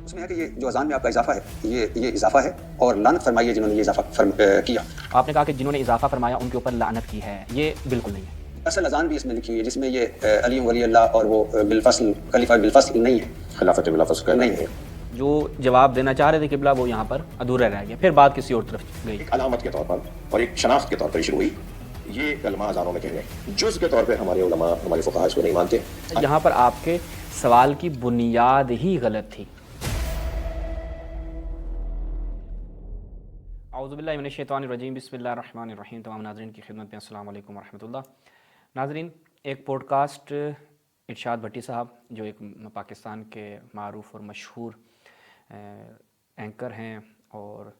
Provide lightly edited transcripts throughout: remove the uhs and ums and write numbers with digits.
اس میں ہے کہ یہ جو اذان میں آپ کا اضافہ ہے یہ اضافہ ہے اور لعنت فرمائی ہے جنہوں نے یہ اضافہ کیا. آپ نے کہا کہ جنہوں نے اضافہ فرمایا ان کے اوپر لعنت کی ہے، یہ بالکل نہیں ہے. اصل اذان بھی اس میں لکھی ہوئی ہے جس میں یہ علی ولی اللہ اور وہ بالفصل خلیفہ بالفصل نہیں ہے، خلافت بالفصل کا نہیں ہے. جو جواب دینا چاہ رہے تھے قبلہ وہ یہاں پر ادھورا رہ گیا، پھر بات کسی اور طرف گئی. ایک علامت کے طور پر اور ایک شناخت کے طور پر شروع ہوئی. یہ کلمہ اذانوں میں کہنے جز کے طور پہ ہمارے علماء ہمارے فقہاء اس کو نہیں مانتے. یہاں پر آپ کے سوال کی بنیاد ہی غلط تھی. اعوذ باللہ من الشیطان الرجیم، بسم اللہ الرحمن الرحیم. تمام ناظرین کی خدمت میں السلام علیکم ورحمۃ اللہ. ناظرین، ایک پوڈ کاسٹ ارشاد بھٹی صاحب جو ایک پاکستان کے معروف اور مشہور اینکر ہیں، اور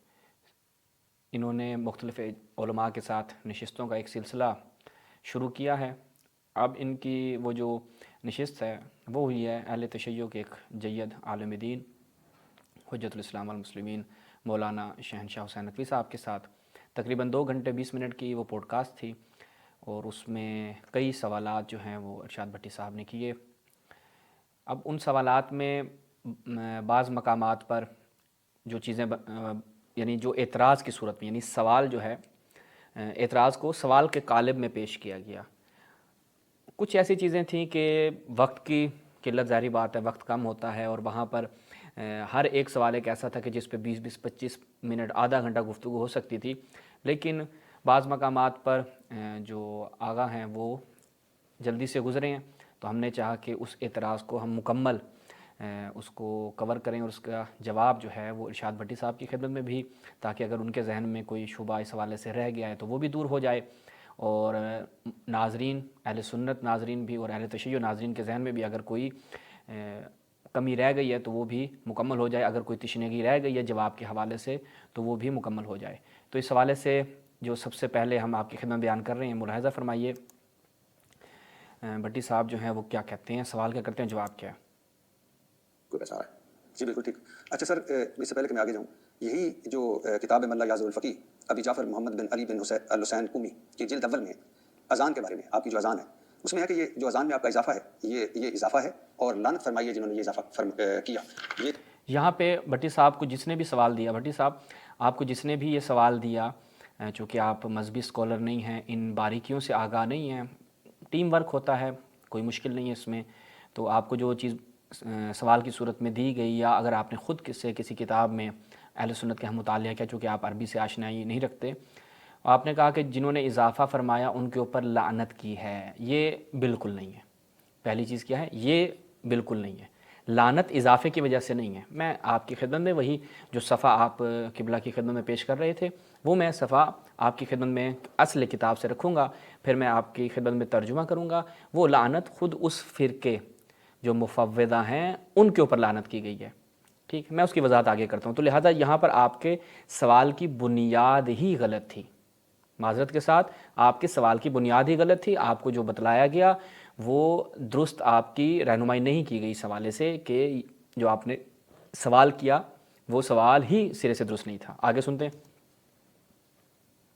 انہوں نے مختلف علماء کے ساتھ نشستوں کا ایک سلسلہ شروع کیا ہے. اب ان کی وہ جو نشست ہے وہ ہوئی ہے اہل تشیع کے ایک جید عالم دین حجت الاسلام والمسلمین مولانا شہنشاہ حسین ندوی صاحب کے ساتھ. تقریباً 2 گھنٹے 20 منٹ کی وہ پوڈ کاسٹ تھی، اور اس میں کئی سوالات جو ہیں وہ ارشاد بھٹی صاحب نے کیے. اب ان سوالات میں بعض مقامات پر جو چیزیں یعنی جو اعتراض کی صورت میں، یعنی سوال جو ہے اعتراض کو سوال کے قالب میں پیش کیا گیا. کچھ ایسی چیزیں تھیں کہ وقت کی قلت، ظاہری بات ہے وقت کم ہوتا ہے، اور وہاں پر ہر ایک سوال ایک ایسا تھا کہ جس پہ 20-25 منٹ آدھا گھنٹہ گفتگو ہو سکتی تھی. لیکن بعض مقامات پر جو آگاہ ہیں وہ جلدی سے گزرے ہیں، تو ہم نے چاہا کہ اس اعتراض کو ہم مکمل اس کو کور کریں، اور اس کا جواب جو ہے وہ ارشاد بھٹی صاحب کی خدمت میں بھی، تاکہ اگر ان کے ذہن میں کوئی شبہ اس حوالے سے رہ گیا ہے تو وہ بھی دور ہو جائے، اور ناظرین اہل سنت ناظرین بھی اور اہل تشیع ناظرین کے ذہن میں بھی اگر کوئی کمی رہ گئی ہے تو وہ بھی مکمل ہو جائے، اگر کوئی تشنگی رہ گئی ہے جواب کے حوالے سے تو وہ بھی مکمل ہو جائے. تو اس حوالے سے جو سب سے پہلے ہم آپ کی خدمت بیان کر رہے ہیں، ملاحظہ فرمائیے بھٹی صاحب جو ہیں وہ کیا کہتے ہیں، سوال کیا کرتے ہیں، جواب کیا ہے. کوئی ایسا ہے جی بالکل ٹھیک. اچھا سر، اس سے پہلے کہ میں آگے جاؤں، یہی جو کتاب ہے ملا یازر الفقی ابی جعفر محمد بن علی بن الحسین قمی کی جلد اول میں اذان کے بارے میں آپ کی جو اذان ہے اس میں ہے کہ یہ جو اذان میں آپ کا اضافہ ہے یہ اضافہ ہے اور لعنت فرمائی ہے جنہوں نے یہ اضافہ کیا. یہاں پہ بھٹی صاحب کو جس نے بھی سوال دیا، بھٹی صاحب آپ کو جس نے بھی یہ سوال دیا، چونکہ آپ مذہبی اسکالر نہیں ہیں، ان باریکیوں سے آگاہ نہیں ہیں، ٹیم ورک ہوتا ہے، کوئی مشکل نہیں ہے اس میں، تو آپ کو جو چیز سوال کی صورت میں دی گئی، یا اگر آپ نے خود کسی کتاب میں اہل سنت کے ہم مطالعہ کیا، چونکہ آپ عربی سے آشنائی نہیں رکھتے، آپ نے کہا کہ جنہوں نے اضافہ فرمایا ان کے اوپر لعنت کی ہے، یہ بالکل نہیں ہے. پہلی چیز کیا ہے، یہ بالکل نہیں ہے. لعنت اضافے کی وجہ سے نہیں ہے. میں آپ کی خدمت میں وہی جو صفحہ آپ قبلہ کی خدمت میں پیش کر رہے تھے وہ میں صفحہ آپ کی خدمت میں اصل کتاب سے رکھوں گا، پھر میں آپ کی خدمت میں ترجمہ کروں گا. وہ لعنت خود اس فرقے جو مفوضہ ہیں ان کے اوپر لعنت کی گئی ہے. ٹھیک، میں اس کی وضاحت آگے کرتا ہوں. تو لہٰذا یہاں پر آپ کے سوال کی بنیاد ہی غلط تھی. معذرت کے ساتھ آپ کے سوال کی بنیاد ہی غلط تھی. آپ کو جو بتلایا گیا وہ درست آپ کی رہنمائی نہیں کی گئی اس حوالے سے کہ جو آپ نے سوال کیا وہ سوال ہی سرے سے درست نہیں تھا. آگے سنتے ہیں.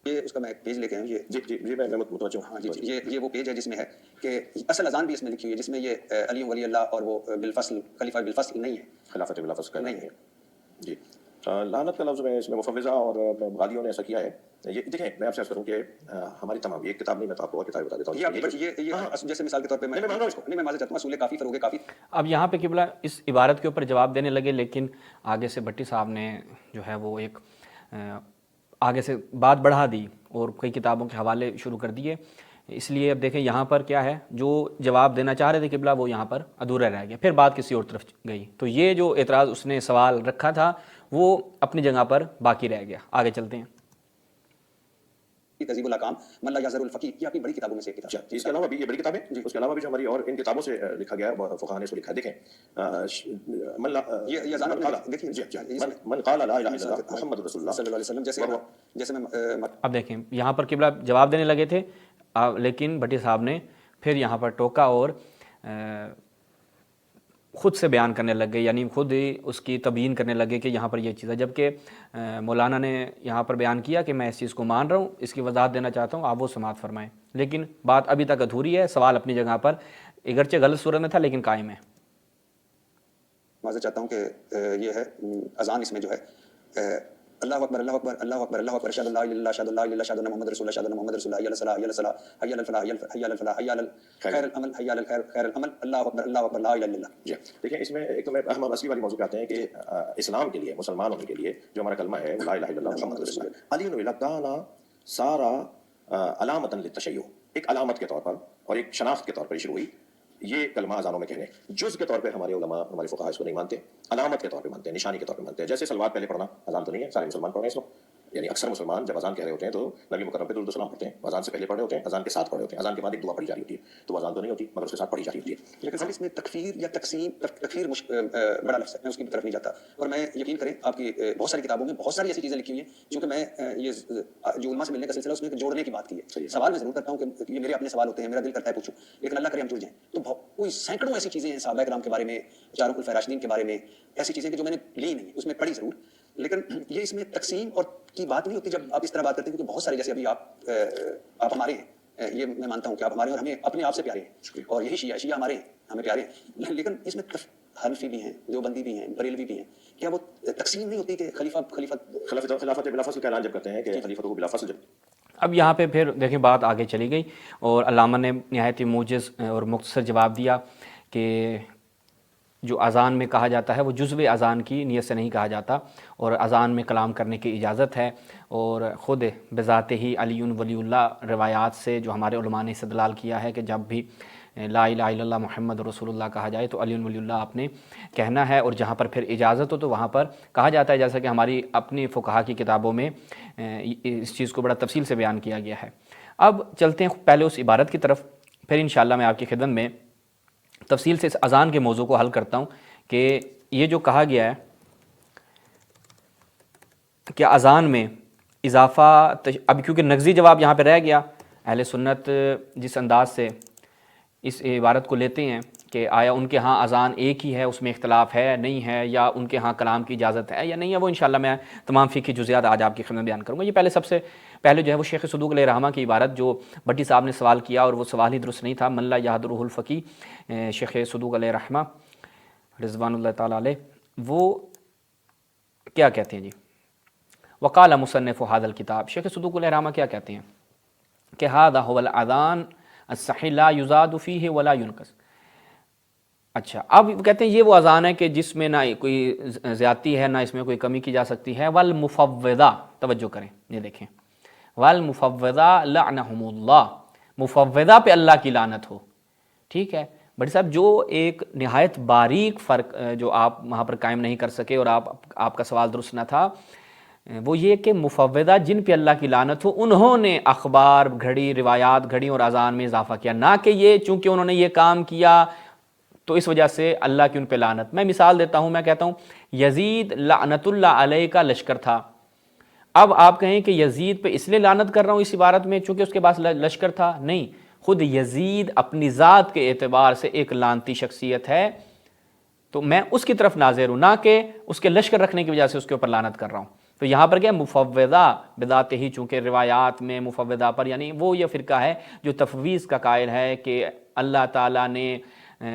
یہ اس کا میں ایک پیج لے کے آیا ہوں. جی میں متوجہ ہوں. ہاں جی یہ وہ پیج ہے جس میں ہے کہ اصل اذان بھی اس میں لکھی ہوئی ہے جس میں یہ علی ولی اللہ اور وہ بالفصل خلیفہ بالفصل نہیں ہے، خلافت بالفصل کا نہیں ہے. جی لعنت کا لفظ میں اس میں مفوضہ اور غالیوں نے ایسا کیا ہے. یہ دیکھیں میں آپ سے عرض کروں کہ ہماری تمام یہ کتاب نہیں، میں تو آپ کو اور کتاب بتا دیتا ہوں. یہ جیسے مثال کے طور پہ میں مان رہا ہوں اس کو، نہیں میں معذرت چاہتا ہوں، اصول کافی فروغ کافی. اب یہاں پہ قبلہ اس عبارت کے اوپر جواب دینے لگے، لیکن آگے سے بھٹی صاحب نے جو ہے وہ ایک آگے سے بات بڑھا دی اور کئی کتابوں کے حوالے شروع کر دیے. اس لیے اب دیکھیں یہاں پر کیا ہے، جو جواب دینا چاہ رہے تھے قبلہ وہ یہاں پر ادھورا رہ گیا، پھر بات کسی اور طرف گئی. تو یہ جو اعتراض اس نے سوال رکھا تھا وہ اپنی جگہ پر باقی رہ گیا. آگے چلتے ہیں. تہذیب الاحکام ملا یازر الفقی، یہ آپ کی بڑی کتابوں میں سے ایک کتاب ہے. اس کے علاوہ بھی یہ بڑی کتاب ہے جی، اس کے علاوہ بھی جو ہماری اور ان کتابوں سے لکھا گیا ہے، فقہاء نے اس کو لکھا ہے. دیکھیں یہ اذان دیکھیں من قال لا الہ الا اللہ محمد رسول اللہ صلی اللہ علیہ وسلم، جیسے میں اب دیکھیں یہاں پر قبلہ جواب دینے لگے تھے، لیکن بھٹی صاحب نے پھر یہاں پر ٹوکا اور خود سے بیان کرنے لگ گئے، یعنی خود ہی اس کی تبیین کرنے لگے کہ یہاں پر یہ چیز ہے. جبکہ مولانا نے یہاں پر بیان کیا کہ میں اس چیز کو مان رہا ہوں، اس کی وضاحت دینا چاہتا ہوں، آپ وہ سماعت فرمائیں. لیکن بات ابھی تک ادھوری ہے. سوال اپنی جگہ پر اگرچہ غلط صورت میں تھا لیکن قائم ہے. معذرت چاہتا ہوں کہ یہ ہے اذان اس میں جو ہے اللہ اکبر اللہ اکبر اللہ اکبر اللہ اکبر اشہد ان لا الہ الا اللہ اشہد ان لا الہ الا اللہ اشہد ان محمد رسول اللہ اشہد ان محمد رسول اللہ حی علی الصلاۃ حی علی الصلاۃ حی علی الفلاح حی علی الفلاح حی علی خیر العمل حی علی خیر العمل اللہ اکبر لا الہ الا اللہ. جی دیکھیں اس میں ایک تو ہم اصلی والی موضوع پہ آتے ہیں کہ اسلام کے لیے مسلمان ہونے کے لیے جو ہمارا کلمہ ہے لا الہ الا اللہ محمد رسول اللہ علی اللہ کانا سارا علامۃ للتشیع، ایک علامت کے طور پر اور ایک شناخت کے طور پر شروع ہوئی. یہ کلمہ اذانوں میں کہنے جز کے طور پہ ہمارے علماء ہمارے فقہاء اس کو نہیں مانتے، علامت کے طور پہ مانتے ہیں، نشانی کے طور پہ مانتے ہیں. جیسے سلوات پہلے پڑھنا اذان تو نہیں ہے، سارے مسلمان پڑھ رہے ہیں اس وقت، یعنی اکثر مسلمان جب اذان کہہ رہے ہوتے ہیں تو نبی مکرم پہ درود و سلام پڑھتے ہیں، اذان سے پہلے پڑھ رہے ہوتے ہیں، اذان کے ساتھ پڑھ رہے ہوتے ہیں، اذان کے بعد ایک دعا پڑھی جا رہی ہوتی ہے، تو اذان تو نہیں ہوتی مگر اس کے ساتھ پڑھی جا رہی ہوتی ہے. لیکن سر اس میں تکفیر یا تقسیم، تکفیر بڑا لفظ ہے، میں اس کی طرف نہیں جاتا. اور میں یقین کریں آپ کی بہت ساری کتابوں میں بہت ساری ایسی چیزیں لکھی ہوئی ہیں چونکہ میں یہ جو علماء سے ملنے کا سلسلہ اس میں جوڑنے کی بات کی ہے. سوال میں ضرور کرتا ہوں کہ یہ میرے اپنے سوال ہوتے ہیں، میرا دل کرتا ہے پوچھوں، لیکن اللہ کرے ہم جڑ جائیں. تو کوئی سینکڑوں ایسی چیزیں ہیں صحابہ کرام کے بارے میں، چاروں خلفائے راشدین کے بارے میں، ایسی چیزیں کہ جو میں نے لی نہیں، اس میں پڑھی ضرور، لیکن یہ اس میں تقسیم اور کی بات نہیں ہوتی جب آپ اس طرح بات کرتے ہیں. کیونکہ بہت سارے جیسے ابھی آپ ہمارے ہیں، یہ میں مانتا ہوں کہ آپ ہمارے اور ہمیں اپنے آپ سے پیارے ہیں، اور یہی شیعہ ہمارے ہیں، ہمیں پیارے ہیں. لیکن اس میں حنفی بھی ہیں، دیوبندی بھی ہیں، بریلوی بھی ہیں، کیا وہ تقسیم نہیں ہوتی کہ خلافت بلا فصل کا اعلان جب کرتے ہیں کہ خلیفۃ بلا فصل. اب یہاں پہ پھر دیکھیں بات آگے چلی گئی اور علامہ نے نہایت ہی موجز اور مختصر جواب دیا کہ جو اذان میں کہا جاتا ہے وہ جزو اذان کی نیت سے نہیں کہا جاتا، اور اذان میں کلام کرنے کی اجازت ہے. اور خود بذات ہی علی ولی اللہ روایات سے جو ہمارے علماء نے استدلال کیا ہے کہ جب بھی لا الہ الا اللہ محمد رسول اللہ کہا جائے تو علی ولی اللہ آپ نے کہنا ہے، اور جہاں پر پھر اجازت ہو تو وہاں پر کہا جاتا ہے، جیسا کہ ہماری اپنی فقہا کی کتابوں میں اس چیز کو بڑا تفصیل سے بیان کیا گیا ہے. اب چلتے ہیں پہلے اس عبارت کی طرف، پھر انشاءاللہ میں آپ کی خدمت میں تفصیل سے اس اذان کے موضوع کو حل کرتا ہوں کہ یہ جو کہا گیا ہے کہ اذان میں اضافہ، اب کیونکہ نقضی جواب یہاں پہ رہ گیا، اہل سنت جس انداز سے اس عبارت کو لیتے ہیں کہ آیا ان کے ہاں اذان ایک ہی ہے، اس میں اختلاف ہے نہیں ہے، یا ان کے ہاں کلام کی اجازت ہے یا نہیں ہے، وہ انشاءاللہ میں تمام فقہی جزیات آج آپ کی خدمت بیان کروں گا. یہ سب سے پہلے جو ہے وہ شیخ صدوق علیہ رحمہ کی عبارت جو بھٹی صاحب نے سوال کیا، اور وہ سوال ہی درست نہیں تھا، من لا یحضرہ الفقی، شیخ صدوق علیہ رحمہ رضوان اللہ تعالیٰ علیہ، وہ کیا کہتے ہیں جی؟ وقال مصنف هذا الکتاب، شیخ صدوق علیہ رحمہ کیا کہتے ہیں کہ هذا هو الاذان الصحیح لا یزاد فیہ ولا ینقص. اچھا، اب کہتے ہیں یہ وہ اذان ہے کہ جس میں نہ کوئی زیادتی ہے نہ اس میں کوئی کمی کی جا سکتی ہے. والمفوضہ، توجہ کریں یہ دیکھیں، والمفوضہ لعنہم اللہ، مفوضہ پہ اللہ کی لعنت ہو. ٹھیک ہے بھٹی صاحب، جو ایک نہایت باریک فرق جو آپ وہاں پر قائم نہیں کر سکے، اور آپ کا سوال درست نہ تھا، وہ یہ کہ مفوضہ جن پہ اللہ کی لعنت ہو انہوں نے اخبار گھڑی، روایات گھڑی اور اذان میں اضافہ کیا، نہ کہ یہ چونکہ انہوں نے یہ کام کیا تو اس وجہ سے اللہ کی ان پہ لعنت. میں مثال دیتا ہوں، میں کہتا ہوں یزید لعنت اللہ علیہ کا لشکر تھا. اب آپ کہیں کہ یزید پہ اس لیے لعنت کر رہا ہوں اس عبارت میں چونکہ اس کے پاس لشکر تھا، نہیں، خود یزید اپنی ذات کے اعتبار سے ایک لعنتی شخصیت ہے، تو میں اس کی طرف ناظر ہوں، نہ کہ اس کے لشکر رکھنے کی وجہ سے اس کے اوپر لعنت کر رہا ہوں. تو یہاں پر کیا مفوضہ بذات ہی، چونکہ روایات میں مفوضہ پر یعنی وہ یہ فرقہ ہے جو تفویض کا قائل ہے کہ اللہ تعالیٰ نے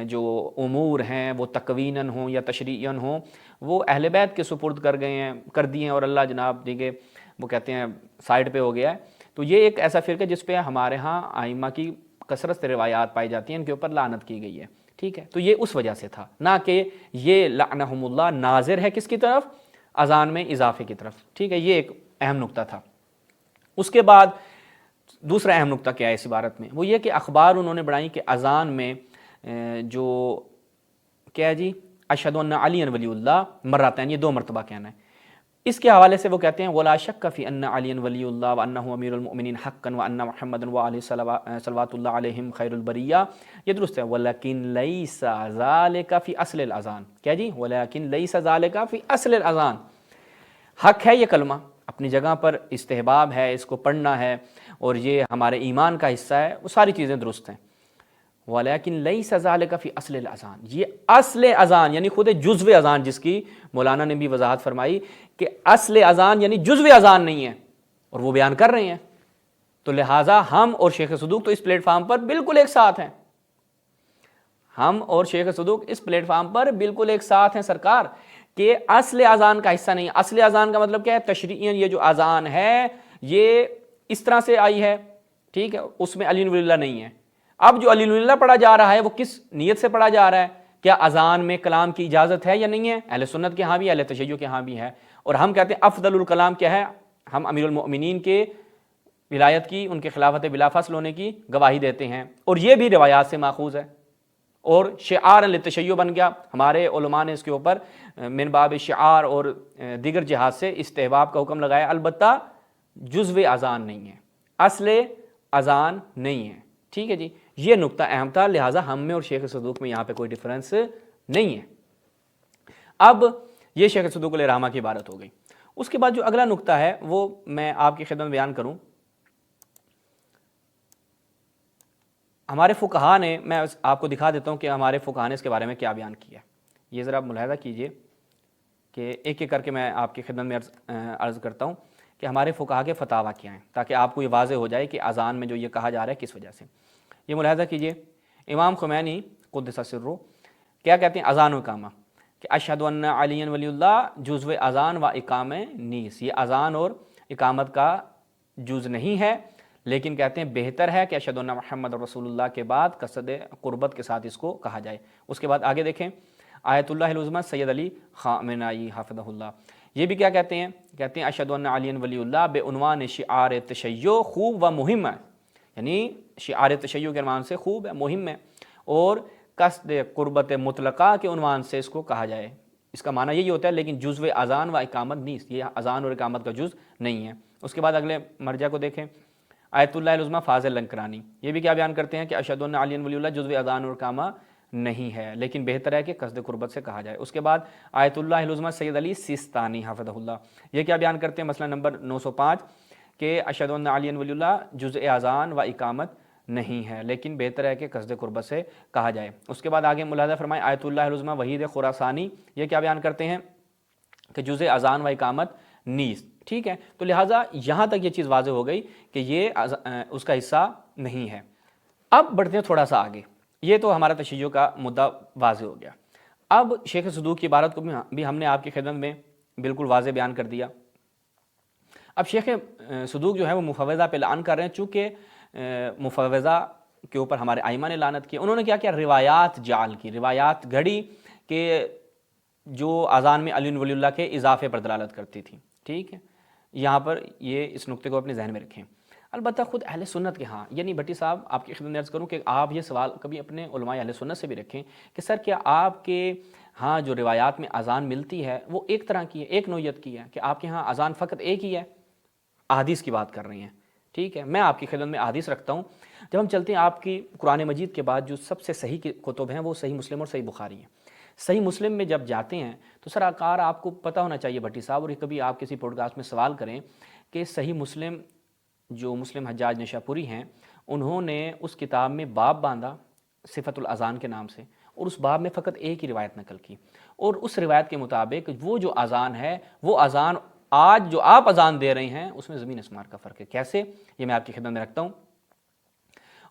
جو امور ہیں وہ تکویناً ہوں یا تشریعاً ہوں وہ اہل بیت کے سپرد کر دیے ہیں، اور اللہ جناب دیکھے وہ کہتے ہیں سائڈ پہ ہو گیا ہے. تو یہ ایک ایسا فرقہ جس پہ ہمارے ہاں ائمہ کی کثرت سے روایات پائی جاتی ہیں، ان کے اوپر لعنت کی گئی ہے. ٹھیک ہے، تو یہ اس وجہ سے تھا، نہ کہ یہ لعنہم اللہ ناظر ہے کس کی طرف؟ اذان میں اضافے کی طرف. ٹھیک ہے، یہ ایک اہم نقطہ تھا. اس کے بعد دوسرا اہم نقطہ کیا ہے اس عبارت میں، وہ یہ کہ اخبار انہوں نے بڑھائی کہ اذان میں جو کیا ہے جی اشہد ان علی ولی اللہ مرتين، یہ 2 مرتبہ کہنا ہے. اس کے حوالے سے وہ کہتے ہیں ولا شک فی ان علی ولی اللہ وانہ امیر المؤمنین حقا وان محمد وعلی صلوات اللہ علیہم خیر البریہ. یہ درست ہے، ولیکن لیس ذالک فی اصل الاذان. کیا جی؟ ولیکن لیس ذالک فی اصل الاذان. حق ہے یہ کلمہ اپنی جگہ پر، استحباب ہے، اس کو پڑھنا ہے، اور یہ ہمارے ایمان کا حصہ ہے، وہ ساری چیزیں درست ہیں. ولیکن لیس ذالک فی اصل الاذان، یہ اصل اذان یعنی خود جزو اذان، جس کی مولانا نے بھی وضاحت فرمائی کہ اصل اذان یعنی جزو اذان نہیں ہے، اور وہ بیان کر رہے ہیں. تو لہٰذا ہم اور شیخ صدوق تو اس پلیٹ فارم پر بالکل ایک ساتھ ہیں. ہم اور شیخ صدوق اس پلیٹ فارم پر بالکل ایک ساتھ ہیں سرکار کہ اصل اذان کا حصہ نہیں. اصل اذان کا مطلب کیا ہے؟ تشریعاً یہ جو اذان ہے یہ اس طرح سے آئی ہے, ٹھیک ہے, اس میں علی ولی اللہ نہیں ہے. اب جو علی ولی اللہ پڑھا جا رہا ہے وہ کس نیت سے پڑھا جا رہا ہے؟ کیا اذان میں کلام کی اجازت ہے یا نہیں ہے؟ اہل سنت کے ہاں بھی, اہل تشیع کے ہاں بھی ہے. اور ہم کہتے ہیں افضل الکلام کیا ہے؟ ہم امیر المؤمنین کے ولایت کی, ان کے خلافت بلا فصل ہونے کی گواہی دیتے ہیں, اور یہ بھی روایات سے ماخوذ ہے اور شعار للتشیع بن گیا. ہمارے علماء نے اس کے اوپر من باب شعار اور دیگر جہاد سے استحباب کا حکم لگایا. البتہ جزو اذان نہیں ہے, اصل اذان نہیں ہے, ٹھیک ہے جی. یہ نقطہ اہم تھا, لہٰذا ہم میں اور شیخ صدوق میں یہاں پہ کوئی ڈفرنس نہیں ہے. اب یہ شیخ صدوق علیہ رحمہ کی عبارت ہو گئی. اس کے بعد جو اگلا نقطہ ہے وہ میں آپ کی خدمت میں بیان کروں. ہمارے فقہا نے, میں آپ کو دکھا دیتا ہوں کہ ہمارے فقہا نے اس کے بارے میں کیا بیان کیا ہے. یہ ذرا ملاحظہ کیجئے کہ ایک ایک کر کے میں آپ کی خدمت میں عرض کرتا ہوں کہ ہمارے فقہا کے فتاویٰ کیا ہیں, تاکہ آپ کو یہ واضح ہو جائے کہ اذان میں جو یہ کہا جا رہا ہے کس وجہ سے. یہ ملاحظہ کیجئے, امام خمینی قدس سرہ کیا کہتے ہیں اذان و اقامہ, کہ اشہد ان علی ولی اللہ جزو اذان و اقامہ نیس. یہ اذان اور اقامت کا جز نہیں ہے, لیکن کہتے ہیں بہتر ہے کہ اشہد ان محمد رسول اللہ کے بعد قصد قربت کے ساتھ اس کو کہا جائے. اس کے بعد آگے دیکھیں, آیت اللہ العظمہ سید علی خامنئی حفظہ اللہ, یہ بھی کیا کہتے ہیں؟ کہتے ہیں اشہد ان علی ولی اللہ بے عنوان شعار تشیع خوب و مہم ہے, یعنی شعار تشیع کے عنوان سے خوب ہے, مہم ہے, اور قصد قربت مطلقہ کے عنوان سے اس کو کہا جائے. اس کا معنی یہی ہوتا ہے, لیکن جزو اذان و اقامت نیست, یہ اذان اور اقامت کا جز نہیں ہے. اس کے بعد اگلے مرجع کو دیکھیں, آیت اللہ العظمہ فاضل لنکرانی, یہ بھی کیا بیان کرتے ہیں کہ اشہد ان علی ولی اللہ جزو اذان اور اقامہ نہیں ہے, لیکن بہتر ہے کہ قصد قربت سے کہا جائے. اس کے بعد آیت اللہ العظمہ سید علی سیستانی حفظہ اللہ, یہ کیا بیان کرتے ہیں مسئلہ نمبر 905 کہ اشہد ان علی ولی اللہ جزء اذان و اقامت نہیں ہے, لیکن بہتر ہے کہ قصد قربت سے کہا جائے. اس کے بعد آگے ملاحظہ فرمائیں آیت اللہ العظمہ وحید خراسانی, یہ کیا بیان کرتے ہیں کہ جزء اذان و اقامت نیست, ٹھیک ہے. تو لہٰذا یہاں تک یہ چیز واضح ہو گئی کہ یہ اس کا حصہ نہیں ہے. اب بڑھتے ہیں تھوڑا سا آگے, یہ تو ہمارا تشیع کا مدعا واضح ہو گیا. اب شیخ صدوق کی عبارت کو بھی ہم نے آپ کی خدمت میں بالکل واضح بیان کر دیا. اب شیخ صدوق جو ہے وہ مفوضہ پہ لعن کر رہے ہیں, چونکہ مفوضہ کے اوپر ہمارے ائمہ نے لعنت کی. انہوں نے کیا کیا؟ روایات جعل کی, روایات گھڑی کہ جو اذان میں علی ولی اللہ کے اضافے پر دلالت کرتی تھی, ٹھیک ہے. یہاں پر یہ اس نقطے کو اپنے ذہن میں رکھیں. البتہ خود اہل سنت کے ہاں, یعنی بھٹی صاحب آپ کی خدمت میں عرض کروں کہ آپ یہ سوال کبھی اپنے علماء اہل سنت سے بھی رکھیں کہ سر کیا آپ کے ہاں جو روایات میں اذان ملتی ہے وہ ایک طرح کی ہے, ایک نوعیت کی ہے, کہ آپ کے ہاں اذان فقط ایک ہی ہے؟ احادیث کی بات کر رہی ہیں, ٹھیک ہے. میں آپ کی خدمت میں احادیث رکھتا ہوں. جب ہم چلتے ہیں آپ کی قرآن مجید کے بعد جو سب سے صحیح کتب ہیں وہ صحیح مسلم اور صحیح بخاری ہیں. صحیح مسلم میں جب جاتے ہیں تو سر آکار آپ کو پتہ ہونا چاہیے بھٹی صاحب, اور کبھی آپ کسی پوڈ کاسٹ میں سوال کریں کہ صحیح مسلم جو مسلم حجاج نشاپوری ہیں انہوں نے اس کتاب میں باب باندھا صفت الاذان کے نام سے, اور اس باب میں فقط ایک ہی روایت نقل کی, اور اس روایت کے مطابق وہ جو اذان ہے وہ اذان آج جو آپ اذان دے رہے ہیں اس میں زمین اسمان کا فرق ہے. کیسے؟ یہ میں آپ کی خدمت میں رکھتا ہوں.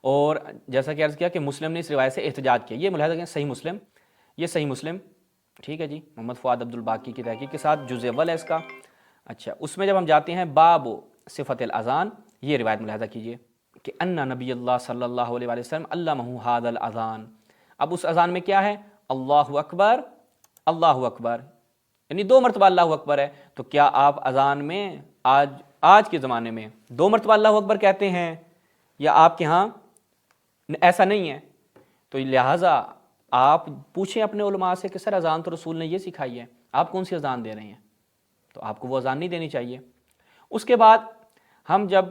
اور جیسا کہ عرض کیا کہ مسلم نے اس روایت سے احتجاج کیا. یہ ملاحظہ کریں صحیح مسلم, یہ صحیح مسلم, ٹھیک ہے جی, محمد فؤاد عبد الباقی کی تحقیق کے ساتھ جزء اول ہے اس کا. اچھا, اس میں جب ہم جاتے ہیں باب صفت الاذان, یہ روایت ملاحظہ کیجئے کہ ان نبی اللہ صلی اللہ علیہ وآلہ وسلم علمہ ھذا الاذان. اب اس اذان میں کیا ہے؟ اللہ اکبر, اللہ اکبر, یعنی 2 مرتبہ اللہ اکبر ہے. تو کیا آپ اذان میں آج کے زمانے میں 2 مرتبہ اللہ اکبر کہتے ہیں, یا آپ کے ہاں ایسا نہیں ہے؟ تو لہٰذا آپ پوچھیں اپنے علماء سے کہ سر اذان تو رسول نے یہ سکھائی ہے, آپ کون سی اذان دے رہے ہیں؟ تو آپ کو وہ اذان نہیں دینی چاہیے. اس کے بعد ہم جب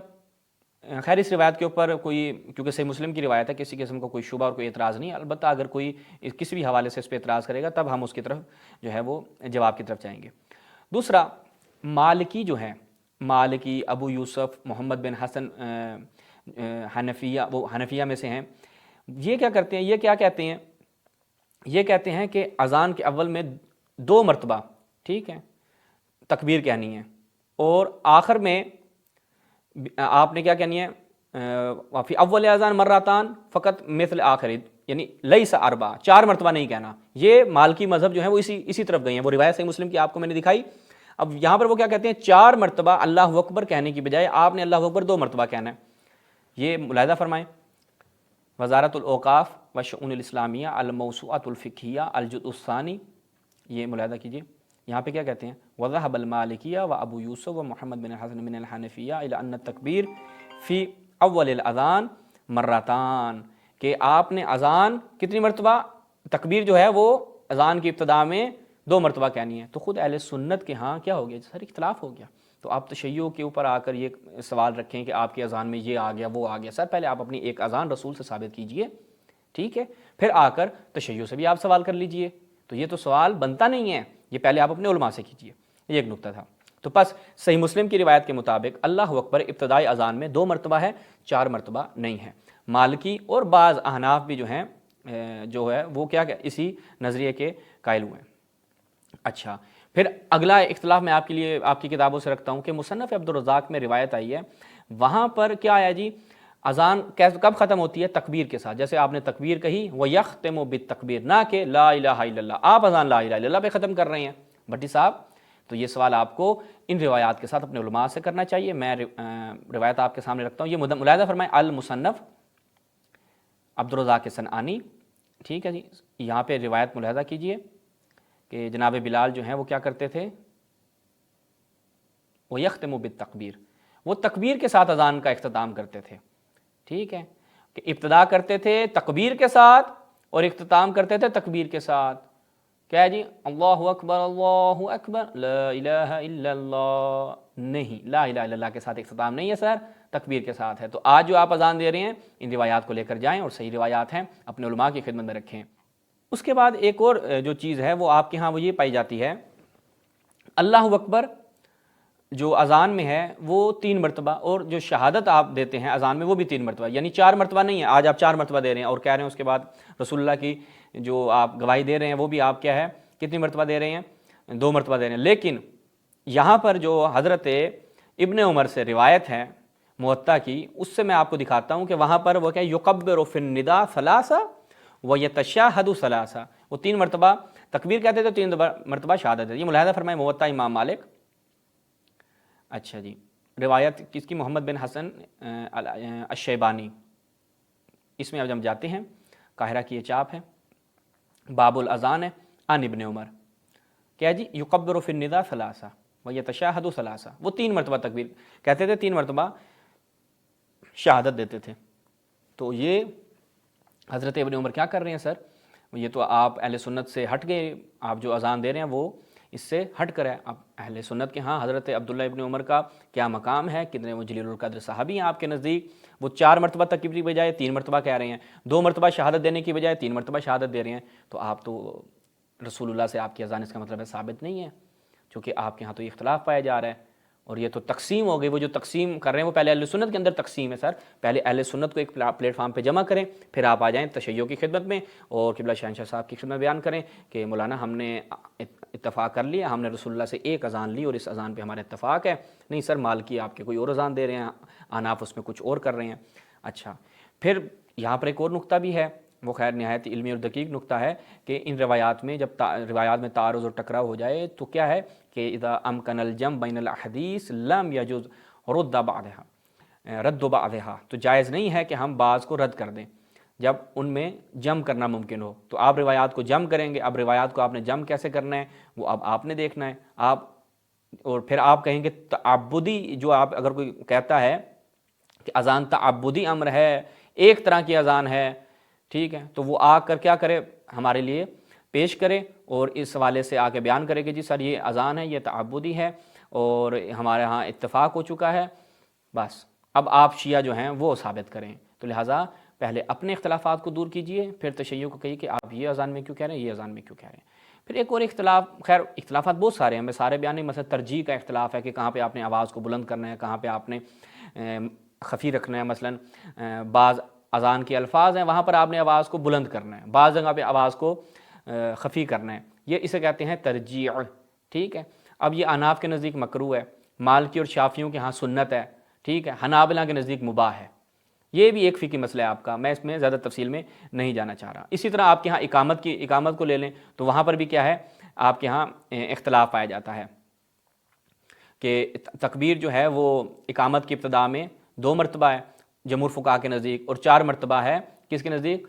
خیر اس روایت کے اوپر کوئی, کیونکہ صحیح مسلم کی روایت ہے, کسی قسم کا کوئی شبہ اور کوئی اعتراض نہیں, البتہ اگر کوئی کسی بھی حوالے سے اس پہ اعتراض کرے گا تب ہم اس کی طرف جو ہے وہ جواب کی طرف جائیں گے. دوسرا, مالکی جو ہے, مالکی ابو یوسف محمد بن حسن حنفیہ, وہ حنفیہ میں سے ہیں. یہ کیا کرتے ہیں, یہ کیا کہتے ہیں, یہ کہتے ہیں کہ اذان کے اول میں 2 مرتبہ, ٹھیک ہے, تکبیر کہنی ہے, اور آخر میں آپ نے کیا کہنی ہے, فی اول اذان مراتان فقط مثل آخری, یعنی لیس اربع، 4 مرتبہ نہیں کہنا. یہ مالکی مذہب جو ہے وہ اسی طرف گئی ہیں. وہ روایت صحیح مسلم کی آپ کو میں نے دکھائی. اب یہاں پر وہ کیا کہتے ہیں، 4 مرتبہ اللہ اکبر کہنے کی بجائے آپ نے اللہ اکبر 2 مرتبہ کہنا ہے. یہ ملاحظہ فرمائیں. وزارت الاوقاف و شؤون الاسلامیہ الموسوعۃ الفقہیہ الجزء الثانی، یہ ملاحظہ کیجیے. یہاں پہ کیا کہتے ہیں، وذهب المالکیہ و ابو یوسف و محمد بن حسن من الحنفیہ الی ان التکبیر فی اول الاذان مرتان، کہ آپ نے اذان کتنی مرتبہ، تکبیر جو ہے وہ اذان کی ابتدا میں 2 مرتبہ کہنی ہے. تو خود اہل سنت کے ہاں کیا ہو گیا سر، اختلاف ہو گیا. تو آپ تشیع کے اوپر آ کر یہ سوال رکھیں کہ آپ کی اذان میں یہ آ گیا وہ آ گیا. سر پہلے آپ اپنی ایک اذان رسول سے ثابت کیجئے، ٹھیک ہے، پھر آ کر تشیع سے بھی آپ سوال کر لیجئے. تو یہ تو سوال بنتا نہیں ہے، یہ پہلے آپ اپنے علماء سے کیجئے. یہ ایک نقطہ تھا. تو پس صحیح مسلم کی روایت کے مطابق اللہ اکبر ابتدائی اذان میں 2 مرتبہ ہے، 4 مرتبہ نہیں ہے. مالکی اور بعض احناف بھی جو ہیں جو ہے وہ کیا اسی نظریے کے قائل ہوئے ہیں. اچھا، پھر اگلا اختلاف میں آپ کے لیے آپ کی کتابوں سے رکھتا ہوں کہ مصنف عبدالرزاق میں روایت آئی ہے، وہاں پر کیا آیا جی، اذان کب ختم ہوتی ہے، تکبیر کے ساتھ. جیسے آپ نے تکبیر کہی وَيَخْتَمُ بِالتَّكْبِير، نہ کہ لا الہ الا اللہ. آپ اذان لا الہ الا اللہ پہ ختم کر رہے ہیں بھٹی صاحب. تو یہ سوال آپ کو ان روایات کے ساتھ اپنے علماء سے کرنا چاہیے. میں روایت آپ کے سامنے رکھتا ہوں. یہ ملاحظہ فرمائیں، المصنف عبدالرزاق صنعانی، ٹھیک ہے جی. یہاں پہ روایت ملاحظہ کیجئے کہ جناب بلال جو ہیں وہ کیا کرتے تھے، وَيَخْتَمُ بِالتَّكْبِير، وہ تکبیر کے ساتھ اذان کا اختتام کرتے تھے. ٹھیک ہے، کہ ابتدا کرتے تھے تکبیر کے ساتھ اور اختتام کرتے تھے تکبیر کے ساتھ. کیا ہے جی، اللہ اکبر لا الہ الا اللہ. نہیں، لا الہ الا اللہ کے ساتھ اختتام نہیں ہے سر، تکبیر کے ساتھ ہے. تو آج جو آپ اذان دے رہے ہیں ان روایات کو لے کر جائیں، اور صحیح روایات ہیں اپنے علماء کی خدمت میں رکھیں. اس کے بعد ایک اور جو چیز ہے وہ آپ کے ہاں وہ یہ پائی جاتی ہے، اللہ اکبر جو اذان میں ہے وہ 3 مرتبہ، اور جو شہادت آپ دیتے ہیں اذان میں وہ بھی 3 مرتبہ، یعنی 4 مرتبہ نہیں ہے. آج آپ 4 مرتبہ دے رہے ہیں اور کہہ رہے ہیں اس کے بعد رسول اللہ کی جو آپ گواہی دے رہے ہیں وہ بھی آپ کیا ہے، کتنی مرتبہ دے رہے ہیں، 2 مرتبہ دے رہے ہیں. لیکن یہاں پر جو حضرت ابن عمر سے روایت ہے موطا کی، اس سے میں آپ کو دکھاتا ہوں کہ وہاں پر وہ کیا، یکبر فی النداء ثلاثہ ویتشہد ثلاثہ، وہ 3 مرتبہ تکبیر کہتے تھے، 3 مرتبہ شہادت ہے. یہ ملاحظہ فرمائے موطا امام مالک. اچھا جی، روایت کس کی، محمد بن حسن الشیبانی. اس میں اب ہم جاتے ہیں، قاہرہ کی یہ چاپ ہے، باب الاذان ہے عن ابن عمر. کیا جی، یکبر فی النداء ثلاثہ ویتشہد ثلاثہ، وہ 3 مرتبہ تکبیر کہتے تھے، 3 مرتبہ شہادت دیتے تھے. تو یہ حضرت ابن عمر کیا کر رہے ہیں سر، یہ تو آپ اہل سنت سے ہٹ گئے. آپ جو اذان دے رہے ہیں وہ اس سے ہٹ کر ہے. اب اہل سنت کے ہاں حضرت عبداللہ ابن عمر کا کیا مقام ہے، کتنے وہ جلیل القدر صحابی ہیں آپ کے نزدیک. وہ 4 مرتبہ تکبیر کی بجائے 3 مرتبہ کہہ رہے ہیں، 2 مرتبہ شہادت دینے کی بجائے 3 مرتبہ شہادت دے رہے ہیں. تو آپ تو رسول اللہ سے آپ کی اذان اس کا مطلب ہے ثابت نہیں ہے، چونکہ آپ کے ہاں تو یہ اختلاف پایا جا رہا ہے. اور یہ تو تقسیم ہو گئی. وہ جو تقسیم کر رہے ہیں وہ پہلے اہل سنت کے اندر تقسیم ہے سر. پہلے اہل سنت کو ایک پلیٹ فارم پہ جمع کریں، پھر آپ آ جائیں تشیع کی خدمت میں اور قبلہ شہنشاہ صاحب کی خدمت بیان کریں کہ مولانا ہم نے اتفاق کر لیا، ہم نے رسول اللہ سے ایک اذان لی اور اس اذان پہ ہمارا اتفاق ہے. نہیں سر، مالکی آپ کے کوئی اور اذان دے رہے ہیں، احناف اس میں کچھ اور کر رہے ہیں. اچھا، پھر یہاں پر ایک اور نقطہ بھی ہے، وہ خیر نہایت علمی اور دقیق نقطہ ہے کہ ان روایات میں جب روایات میں تعارض اور ٹکراؤ ہو جائے تو کیا ہے کہ اذا امکن الجمع بین الاحادیث لم یجوز رد بعضها، تو جائز نہیں ہے کہ ہم بعض کو رد کر دیں جب ان میں جمع کرنا ممکن ہو. تو آپ روایات کو جمع کریں گے. اب روایات کو آپ نے جمع کیسے کرنا ہے وہ اب آپ نے دیکھنا ہے. اور پھر آپ کہیں گے تعبدی، جو آپ اگر کوئی کہتا ہے کہ اذان تعبدی امر ہے، ایک طرح کی اذان ہے، ٹھیک ہے، تو وہ آ کر کیا کرے، ہمارے لیے پیش کرے اور اس حوالے سے آ کے بیان کرے کہ جی سر یہ اذان ہے، یہ تعبدی ہے اور ہمارے ہاں اتفاق ہو چکا ہے. بس اب آپ شیعہ جو ہیں وہ ثابت کریں. تو لہٰذا پہلے اپنے اختلافات کو دور کیجئے، پھر تشیع کو کہیے کہ آپ یہ اذان میں کیوں کہہ رہے ہیں، یہ اذان میں کیوں کہہ رہے ہیں. پھر ایک اور اختلاف، خیر اختلافات بہت سارے ہیں، میں سارے بیان نہیں، مثلا ترجیح کا اختلاف ہے کہ کہاں پہ آپ نے آواز کو بلند کرنا ہے، کہاں پہ آپ نے خفی رکھنا ہے. مثلا بعض اذان کے الفاظ ہیں وہاں پر آپ نے آواز کو بلند کرنا ہے، بعض جگہ پہ آواز کو خفی کرنا ہے. یہ اسے کہتے ہیں ترجیح. ٹھیک ہے، اب یہ احناف کے نزدیک مکروہ ہے، مالکی اور شافعیوں کے ہاں سنت ہے، ٹھیک ہے، حنابلہ کے نزدیک مباح ہے. یہ بھی ایک فقہی مسئلہ ہے آپ کا، میں اس میں زیادہ تفصیل میں نہیں جانا چاہ رہا۔ اسی طرح آپ کے ہاں اقامت کو لے لیں تو وہاں پر بھی کیا ہے، آپ کے ہاں اختلاف پایا جاتا ہے کہ تکبیر جو ہے وہ اقامت کی ابتدا میں 2 مرتبہ ہے جمہور فقہاء کے نزدیک، اور 4 مرتبہ ہے کس کے نزدیک؟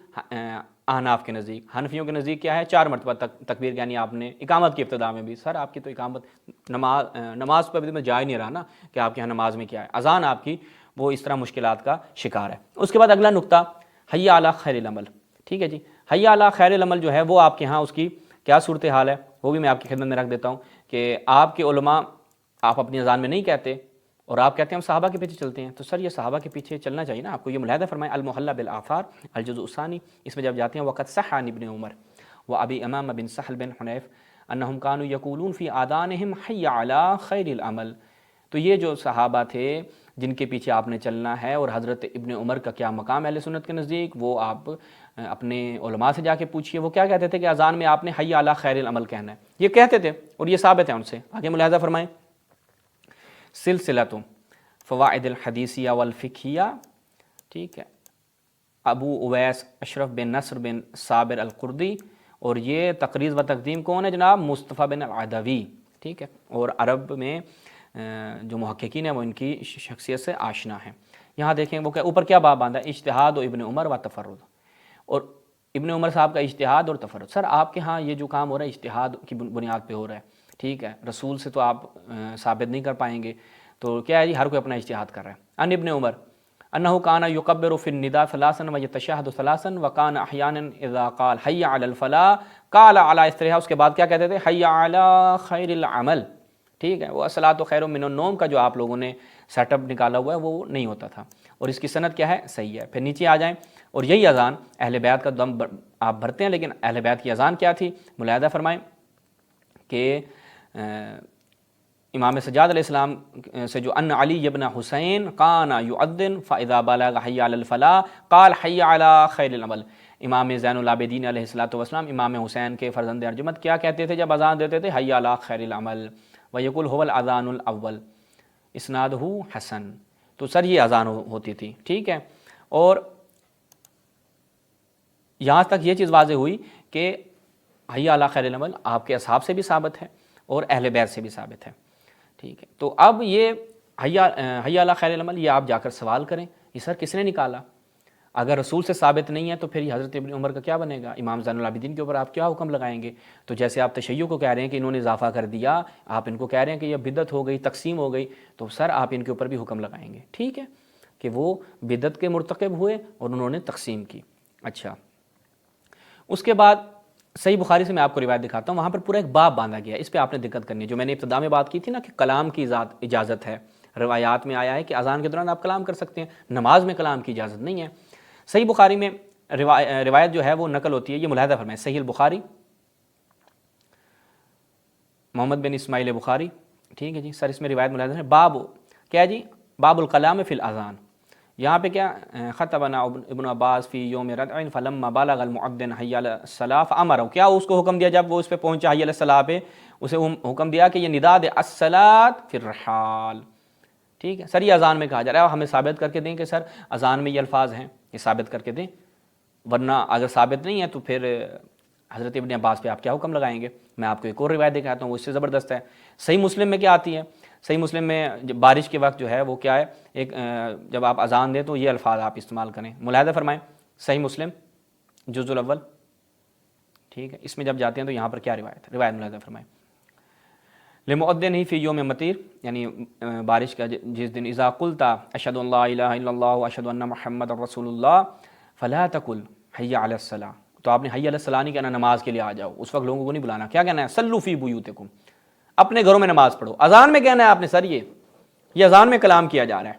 احناف کے نزدیک۔ حنفیوں کے نزدیک کیا ہے؟ 4 مرتبہ تکبیر، یعنی آپ نے اقامت کی ابتدا میں بھی۔ سر آپ کی تو اقامت نماز پہ بھی میں جا ہی نہیں رہا نا کہ آپ کے یہاں نماز میں کیا ہے، اذان آپ کی وہ اس طرح مشکلات کا شکار ہے۔ اس کے بعد اگلا نقطہ حی علی خیر العمل، ٹھیک ہے جی۔ حی علی خیر العمل جو ہے وہ آپ کے ہاں اس کی کیا صورتحال ہے، وہ بھی میں آپ کی خدمت میں رکھ دیتا ہوں کہ آپ کے علماء، آپ اپنی اذان میں نہیں کہتے اور آپ کہتے ہیں ہم صحابہ کے پیچھے چلتے ہیں، تو سر یہ صحابہ کے پیچھے چلنا چاہیے نا آپ کو۔ یہ ملاحظہ فرمائیں المحلہ بالآثار الجزء الثانی، اس میں جب جاتے ہیں وقد صح عن ابن عمر وابی امام بن سہل بن حنیف انہم کانوا یقولون فی آذانہم حی علی خیر العمل، تو یہ جو صحابہ تھے جن کے پیچھے آپ نے چلنا ہے، اور حضرت ابن عمر کا کیا مقام اہل سنت کے نزدیک، وہ آپ اپنے علماء سے جا کے پوچھئے، وہ کیا کہتے تھے کہ اذان میں آپ نے حی علی خیر العمل کہنا ہے، یہ کہتے تھے اور یہ ثابت ہے ان سے۔ آگے ملاحظہ فرمائیں سلسلۃ فوائد الحدیثیہ والفقہیہ، ٹھیک ہے، ابو اویس اشرف بن نصر بن صابر القردی، اور یہ تقریض و تقدیم کون ہے جناب؟ مصطفیٰ بن العدوی، ٹھیک ہے، اور عرب میں جو محققین ہیں وہ ان کی شخصیت سے آشنا ہیں۔ یہاں دیکھیں وہ اوپر کیا باب باندھا ہے، اجتہاد و ابن عمر و تفرد، اور ابن عمر صاحب کا اجتہاد اور تفرد۔ سر آپ کے ہاں یہ جو کام ہو رہا ہے اجتہاد کی بنیاد پہ ہو رہا ہے، ٹھیک ہے، رسول سے تو آپ ثابت نہیں کر پائیں گے، تو کیا ہے جی، ہر کوئی اپنا اجتہاد کر رہا ہے۔ ان ابن عمر انہ کان یکبر فی النداء ثلاثا ویتشہد ثلاثا وکان احیانا اذا قال حی علی الفلاح قال علی استرہا، اس کے بعد کیا کہتے تھے؟ حی علی خیر العمل، ٹھیک ہے۔ وہ الصلاۃ خیر من النوم کا جو آپ لوگوں نے سیٹ اپ نکالا ہوا ہے وہ نہیں ہوتا تھا، اور اس کی سند کیا ہے؟ صحیح ہے۔ پھر نیچے آ جائیں، اور یہی اذان اہل بیت کا دم آپ بھرتے ہیں، لیکن اہل بیت کی اذان کیا تھی؟ ملاحظہ فرمائیں کہ امام سجاد علیہ السلام سے جو ان علی ابن حسین کان یؤذن فاذا بلغ حی علی الفلاح قال حی علی خیر العمل، امام زین العابدین علیہ الصلوۃ والسلام امام حسین کے فرزند ارجمند کیا کہتے تھے جب اذان دیتے تھے؟ حی علی خیر العمل، ویقول هو الاذان الاول اسنادہ حسن۔ تو سر یہ اذان ہوتی تھی، ٹھیک ہے، اور یہاں تک یہ چیز واضح ہوئی کہ حی علی خیر العمل آپ کے اصحاب سے بھی ثابت ہے اور اہل بیت سے بھی ثابت ہے، ٹھیک ہے۔ تو اب یہ حی علی خیر العمل یہ آپ جا کر سوال کریں یہ سر کس نے نکالا؟ اگر رسول سے ثابت نہیں ہے تو پھر یہ حضرت ابن عمر کا کیا بنے گا؟ امام زین العابدین کے اوپر آپ کیا حکم لگائیں گے؟ تو جیسے آپ تشیع کو کہہ رہے ہیں کہ انہوں نے اضافہ کر دیا، آپ ان کو کہہ رہے ہیں کہ یہ بدعت ہو گئی، تقسیم ہو گئی، تو سر آپ ان کے اوپر بھی حکم لگائیں گے، ٹھیک ہے، کہ وہ بدعت کے مرتکب ہوئے اور انہوں نے تقسیم کی۔ اچھا، اس کے بعد صحیح بخاری سے میں آپ کو روایت دکھاتا ہوں، وہاں پر پورا ایک باب باندھا گیا ہے، اس پہ آپ نے دقت کرنی ہے۔ جو میں نے ابتدا میں بات کی تھی نا کہ کلام کی اجازت ہے، روایات میں آیا ہے کہ اذان کے دوران آپ کلام کر سکتے ہیں، نماز میں کلام کی اجازت نہیں ہے۔ صحیح بخاری میں روایت جو ہے وہ نقل ہوتی ہے، یہ ملاحظہ فرمائیں، صحیح البخاری محمد بن اسماعیل بخاری، ٹھیک ہے جی، سر اس میں روایت ملاحظہ ہے، باب کیا جی؟ باب الکلام فی الاذان، یہاں پہ کیا؟ خطبنا ابن عباس فی یوم ردع فلما بلغ المؤذن حی علی الصلاۃ فامرہ، کیا اس کو حکم دیا جب وہ اس پہ پہنچا حی علی الصلاۃ پہ، اسے حکم دیا کہ یہ ندا دے الصلاۃ فی الرحال، ٹھیک ہے۔ سر یہ اذان میں کہا جا رہا ہے، ہمیں ثابت کر کے دیں کہ سر اذان میں یہ الفاظ ہیں، یہ ثابت کر کے دیں، ورنہ اگر ثابت نہیں ہے تو پھر حضرت ابن عباس پہ آپ کیا حکم لگائیں گے؟ میں آپ کو ایک اور روایت دکھاتا ہوں، وہ اس سے زبردست ہے۔ صحیح مسلم میں کیا آتی ہے؟ صحیح مسلم میں بارش کے وقت جو ہے وہ کیا ہے، ایک جب آپ اذان دیں تو یہ الفاظ آپ استعمال کریں، ملاحظہ فرمائیں، صحیح مسلم جز الاول، ٹھیک ہے، اس میں جب جاتے ہیں تو یہاں پر کیا روایت ملاحظہ فرمائیں، لمؤذن فی یوم مطیر، یعنی بارش کا جس دن، اذا قلت اشہد ان لا الہ الا اللہ واشہد ان محمد رسول اللہ فلا تقل حی علی الصلاۃ، تو آپ نے حی علی الصلاۃ نہیں کہنا نماز کے لیے آ جاؤ، اس وقت لوگوں کو نہیں بلانا، کیا کہنا ہے؟ صلوا فی بیوتکم، اپنے گھروں میں نماز پڑھو، اذان میں کہنا ہے آپ نے سر یہ اذان میں کلام کیا جا رہا ہے،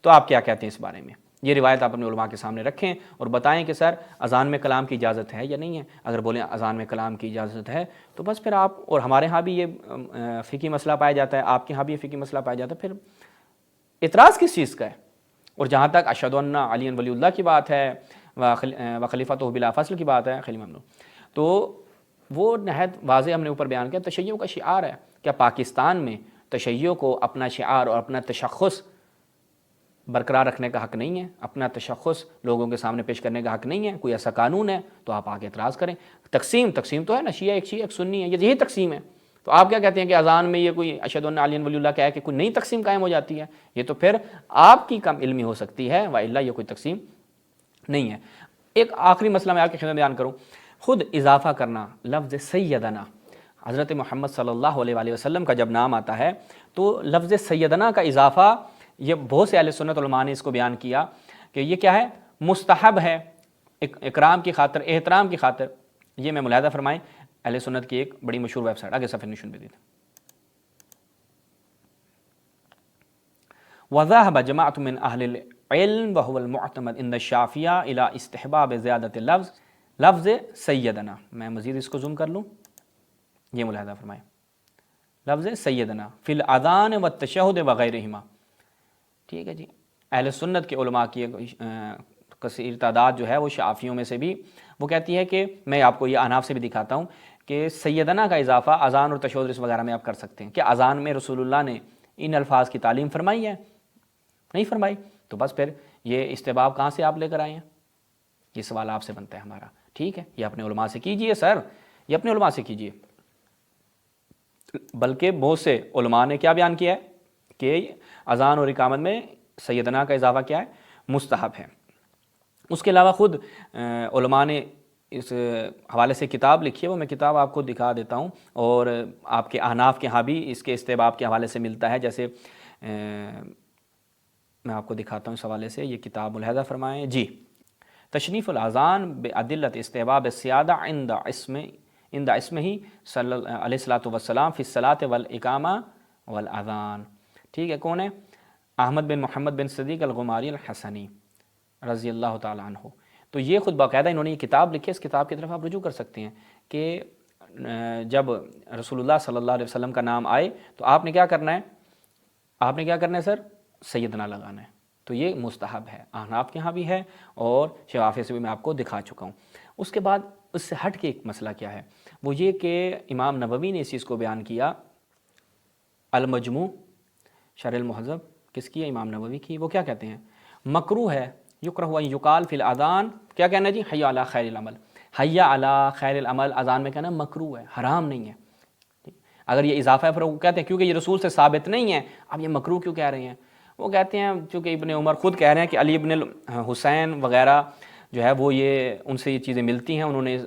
تو آپ کیا کہتے ہیں اس بارے میں؟ یہ روایت آپ اپنے علماء کے سامنے رکھیں اور بتائیں کہ سر اذان میں کلام کی اجازت ہے یا نہیں ہے۔ اگر بولیں اذان میں کلام کی اجازت ہے تو بس پھر آپ، اور ہمارے ہاں بھی یہ فقہی مسئلہ پایا جاتا ہے، آپ کے ہاں بھی یہ فقہی مسئلہ پایا جاتا ہے، پھر اعتراض کس چیز کا ہے؟ اور جہاں تک اشہد ان علی ولی اللہ کی بات ہے و خلیفۃہ بلا فصل کی بات ہے خلیل ممنوع، تو وہ نہایت واضح ہم نے اوپر بیان کیا، تشیع کا شعار ہے۔ کیا پاکستان میں تشیع کو اپنا شعار اور اپنا تشخص برقرار رکھنے کا حق نہیں ہے، اپنا تشخص لوگوں کے سامنے پیش کرنے کا حق نہیں ہے، کوئی ایسا قانون ہے تو آپ آگے اعتراض کریں۔ تقسیم تو ہے نا، شیعہ ایک سنی ہے، یہی تقسیم ہے۔ تو آپ کیا کہتے ہیں کہ اذان میں یہ کوئی اشہد ان علی ولی اللہ کہہ کہ کوئی نئی تقسیم قائم ہو جاتی ہے؟ یہ تو پھر آپ کی کم علمی ہو سکتی ہے، والا یہ کوئی تقسیم نہیں ہے۔ ایک آخری مسئلہ میں آپ کی خدمت بیان کروں، خود اضافہ کرنا لفظ سیدنا، حضرت محمد صلی اللہ علیہ وآلہ وسلم کا جب نام آتا ہے تو لفظ سیدنا کا اضافہ، یہ بہت سے اہل سنت علماء نے اس کو بیان کیا کہ یہ کیا ہے، مستحب ہے، اکرام کی خاطر، احترام کی خاطر۔ یہ میں ملاحظہ فرمائیں، اہل سنت کی ایک بڑی مشہور ویب سائٹ، آگے صفحے نشون پہ دیتے ہیں۔ وَذَهَبَ جَمَاعَةٌ مِّنْ أَهْلِ الْعِلْمِ وَهُوَ الْمُعْتَمَدُ عِنْدَ الشَّافِعِيَّةِ إِلَى اسْتِحْبَابِ زِيَادَةِ لفظ سیدنا، میں مزید اس کو زوم کر لوں، یہ ملاحظہ فرمائیں، لفظ سیدنا فی الاذان والتشہد وغیرہما، ٹھیک ہے جی۔ اہل سنت کے علماء کی کثیر تعداد جو ہے وہ شافعیوں میں سے بھی وہ کہتی ہے کہ میں آپ کو یہ احناف سے بھی دکھاتا ہوں کہ سیدنا کا اضافہ اذان اور تشہد وغیرہ میں آپ کر سکتے ہیں۔ کیا اذان میں رسول اللہ نے ان الفاظ کی تعلیم فرمائی ہے؟ نہیں فرمائی، تو بس پھر یہ استحباب کہاں سے آپ لے کر آئے ہیں؟ یہ سوال آپ سے بنتا ہے ہمارا، ٹھیک ہے؟ یہ اپنے علماء سے کیجئے سر، یہ اپنے علماء سے کیجئے۔ بلکہ بہت سے علماء نے کیا بیان کیا ہے کہ اذان اور اقامت میں سیدنا کا اضافہ کیا ہے، مستحب ہے۔ اس کے علاوہ خود علماء نے اس حوالے سے کتاب لکھی ہے، وہ میں کتاب آپ کو دکھا دیتا ہوں، اور آپ کے احناف کے ہاں بھی اس کے استحباب کے حوالے سے ملتا ہے۔ جیسے میں آپ کو دکھاتا ہوں اس حوالے سے، یہ کتاب ملاحظہ فرمائیں جی، تشریف الاذان بعدلۃ استحباب السیادہ عند اسمہ صلی اللہ علیہ الصلوۃ والسلام فی الصلاۃ والاقامہ والاذان، ٹھیک ہے؟ کون ہے؟ احمد بن محمد بن صدیق الغماری الحسنی رضی اللہ تعالیٰ عنہ۔ تو یہ خود باقاعدہ انہوں نے یہ کتاب لکھی ہے، اس کتاب کی طرف آپ رجوع کر سکتے ہیں کہ جب رسول اللہ صلی اللہ علیہ وسلم کا نام آئے تو آپ نے کیا کرنا ہے؟ آپ نے کیا کرنا ہے سر؟ سیدنا لگانا ہے۔ تو یہ مستحب ہے، احناف کے ہاں بھی ہے اور شوافی سے بھی میں آپ کو دکھا چکا ہوں۔ اس کے بعد اس سے ہٹ کے ایک مسئلہ کیا ہے، وہ یہ کہ امام نووی نے اس چیز کو بیان کیا، المجموع شرح المہذب کس کی ہے؟ امام نووی کی۔ وہ کیا کہتے ہیں؟ مکروہ ہے، یکرہ ان یقال فی الاذان، کیا کہنا ہے جی؟ حی علی خیر العمل، حی علی خیر العمل اذان میں کہنا مکروہ ہے، حرام نہیں ہے۔ اگر یہ اضافہ ہے پھر وہ کہتے ہیں کیونکہ یہ رسول سے ثابت نہیں ہے، اب یہ مکروہ کیوں کہہ رہے ہیں؟ وہ کہتے ہیں چونکہ ابن عمر خود کہہ رہے ہیں کہ علی ابن حسین وغیرہ جو ہے وہ یہ ان سے یہ چیزیں ملتی ہیں، انہوں نے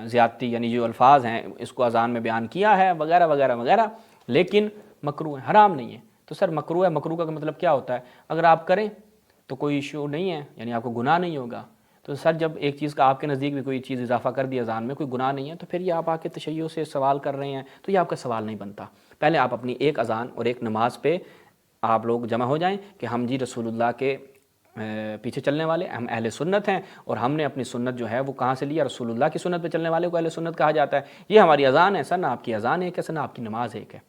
زیادتی یعنی جو الفاظ ہیں اس کو اذان میں بیان کیا ہے وغیرہ وغیرہ وغیرہ، لیکن مکروہ ہے، حرام نہیں ہے۔ تو سر مکروہ ہے، مکروہ کا مطلب کیا ہوتا ہے؟ اگر آپ کریں تو کوئی ایشو نہیں ہے، یعنی آپ کو گناہ نہیں ہوگا۔ تو سر جب ایک چیز کا آپ کے نزدیک بھی کوئی چیز اضافہ کر دی اذان میں، کوئی گناہ نہیں ہے، تو پھر یہ آپ آ کے تشیع سے سوال کر رہے ہیں، تو یہ آپ کا سوال نہیں بنتا۔ پہلے آپ اپنی ایک اذان اور ایک نماز پہ آپ لوگ جمع ہو جائیں کہ ہم جی رسول اللہ کے پیچھے چلنے والے، ہم اہل سنت ہیں، اور ہم نے اپنی سنت جو ہے وہ کہاں سے لیا؟ رسول اللہ کی سنت پہ چلنے والے کو اہل سنت کہا جاتا ہے۔ یہ ہماری اذان ہے سر، نہ آپ کی اذان ایک ہے سر، نہ آپ کی نماز ایک ہے،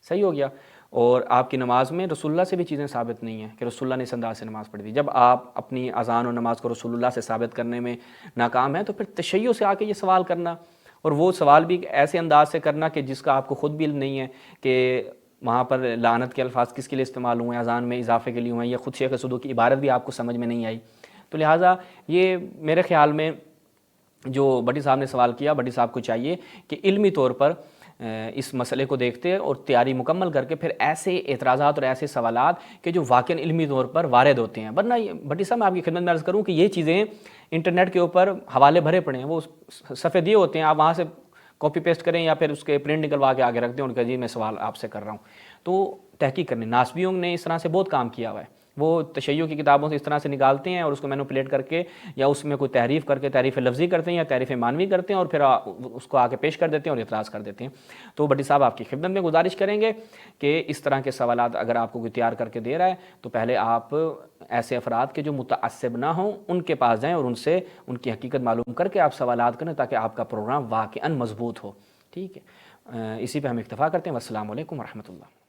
صحیح ہو گیا؟ اور آپ کی نماز میں رسول اللہ سے بھی چیزیں ثابت نہیں ہیں کہ رسول اللہ نے اس انداز سے نماز پڑھی تھی۔ جب آپ اپنی اذان اور نماز کو رسول اللہ سے ثابت کرنے میں ناکام ہیں تو پھر تشیع سے آ کے یہ سوال کرنا، اور وہ سوال بھی ایسے انداز سے کرنا کہ جس کا آپ کو خود بھی علم نہیں ہے کہ وہاں پر لعنت کے الفاظ کس کے لیے استعمال ہوئے ہیں، اذان میں اضافے کے لیے ہوئے ہیں، یہ خود شیخ صدوق کی عبارت بھی آپ کو سمجھ میں نہیں آئی۔ تو لہٰذا یہ میرے خیال میں جو بٹی صاحب نے سوال کیا، بٹی صاحب کو چاہیے کہ علمی طور پر اس مسئلے کو دیکھتے اور تیاری مکمل کر کے پھر ایسے اعتراضات اور ایسے سوالات کہ جو واقعاً علمی طور پر وارد ہوتے ہیں، ورنہ بٹی صاحب میں آپ کی خدمت میں عرض کروں کہ یہ چیزیں انٹرنیٹ کے اوپر حوالے بھرے پڑے ہیں، وہ صفحے دیے ہوتے ہیں، آپ وہاں سے کاپی پیسٹ کریں یا پھر اس کے پرنٹ نکلوا کے آگے رکھ دیں، ان کا جی میں سوال آپ سے کر رہا ہوں۔ تو تحقیق کرنے، ناسبیوں نے اس طرح سے بہت کام کیا ہوا ہے، وہ تشیع کی کتابوں سے اس طرح سے نکالتے ہیں اور اس کو مینوپولیٹ کر کے یا اس میں کوئی تحریف کر کے تحریف لفظی کرتے ہیں یا تحریف معنوی کرتے ہیں اور پھر اس کو آگے پیش کر دیتے ہیں اور اعتراض کر دیتے ہیں۔ تو بٹی صاحب آپ کی خدمت میں گزارش کریں گے کہ اس طرح کے سوالات اگر آپ کو کوئی تیار کر کے دے رہا ہے تو پہلے آپ ایسے افراد کے جو متعصب نہ ہوں ان کے پاس جائیں اور ان سے ان کی حقیقت معلوم کر کے آپ سوالات کریں تاکہ آپ کا پروگرام واقعاً مضبوط ہو، ٹھیک ہے؟ اسی پہ ہم اکتفا کرتے ہیں۔ والسلام علیکم ورحمۃ اللہ۔